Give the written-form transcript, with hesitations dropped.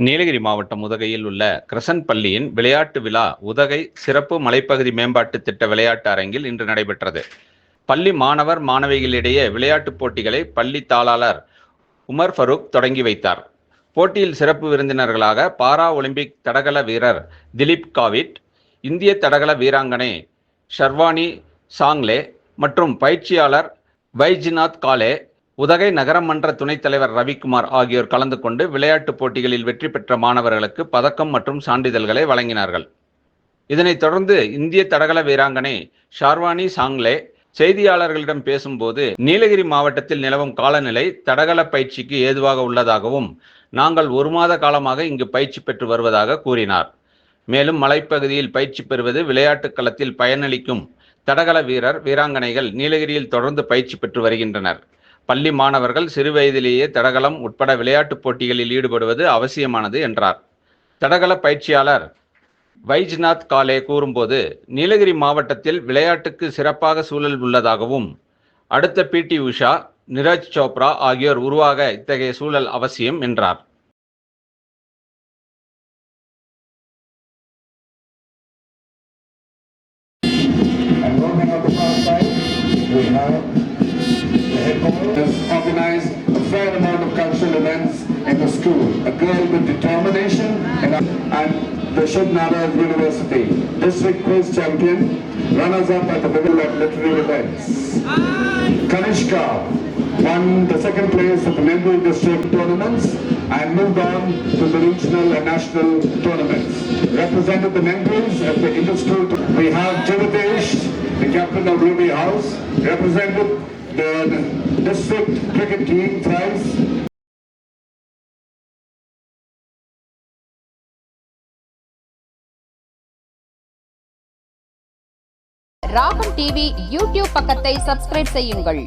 நீலகிரி மாவட்டம் உதகையில் உள்ள கிரசன்ட் பள்ளியின் விளையாட்டு விழா உதகை சிறப்பு மலைப்பகுதி மேம்பாட்டு திட்ட விளையாட்டு அரங்கில் இன்று நடைபெற்றது. பள்ளி மாணவர் மாணவிகளிடையே விளையாட்டுப் போட்டிகளை பள்ளி தாளாளர் உமர் ஃபரூக் தொடங்கி வைத்தார். போட்டியில் சிறப்பு விருந்தினர்களாக பாரா ஒலிம்பிக் தடகள வீரர் திலீப் காவிட், இந்திய தடகள வீராங்கனை ஷர்வானி சாங்லே மற்றும் பயிற்சியாளர் வைஜ்நாத் காலே, உதகை நகரமன்ற துணைத் தலைவர் ரவிக்குமார் ஆகியோர் கலந்து கொண்டு விளையாட்டுப் போட்டிகளில் வெற்றி பெற்ற மாணவர்களுக்கு பதக்கம் மற்றும் சான்றிதழ்களை வழங்கினார்கள். இதனைத் தொடர்ந்து இந்திய தடகள வீராங்கனை ஷார்வானி சாங்லே செய்தியாளர்களிடம் பேசும்போது, நீலகிரி மாவட்டத்தில் நிலவும் காலநிலை தடகள பயிற்சிக்கு ஏதுவாக உள்ளதாகவும், நாங்கள் 1 மாத காலமாக இங்கு பயிற்சி பெற்று வருவதாக கூறினார். மேலும் மலைப்பகுதியில் பயிற்சி பெறுவது விளையாட்டுக் களத்தில் பயனளிக்கும் தடகள வீரர் வீராங்கனைகள் நீலகிரியில் தொடர்ந்து பயிற்சி பெற்று வருகின்றனர். பள்ளி மாணவர்கள் சிறு வயதிலேயே தடகளம் உட்பட விளையாட்டுப் போட்டிகளில் ஈடுபடுவது அவசியமானது என்றார். தடகள பயிற்சியாளர் வைஜ்நாத் காலே கூறும்போது, நீலகிரி மாவட்டத்தில் விளையாட்டுக்கு சிறப்பாக சூழல் உள்ளதாகவும், அடுத்த PT உஷா, நிரஜ் சோப்ரா ஆகியோர் உருவாக இத்தகைய சூழல் அவசியம் என்றார். Has organized a fair amount of cultural events in the school. A girl with determination and the Shubhnara University. District quiz champion, runners-up at the middle at literary events. Kanishka won the second place at the Nembul district tournaments and moved on to the regional and national tournaments. Represented the Nembuls at the inter-school. We have Jivitesh, the captain of Ruby House, represented the district cricket team thrice. ராகம் TV YouTube பக்கத்தை subscribe செய்யுங்கள்.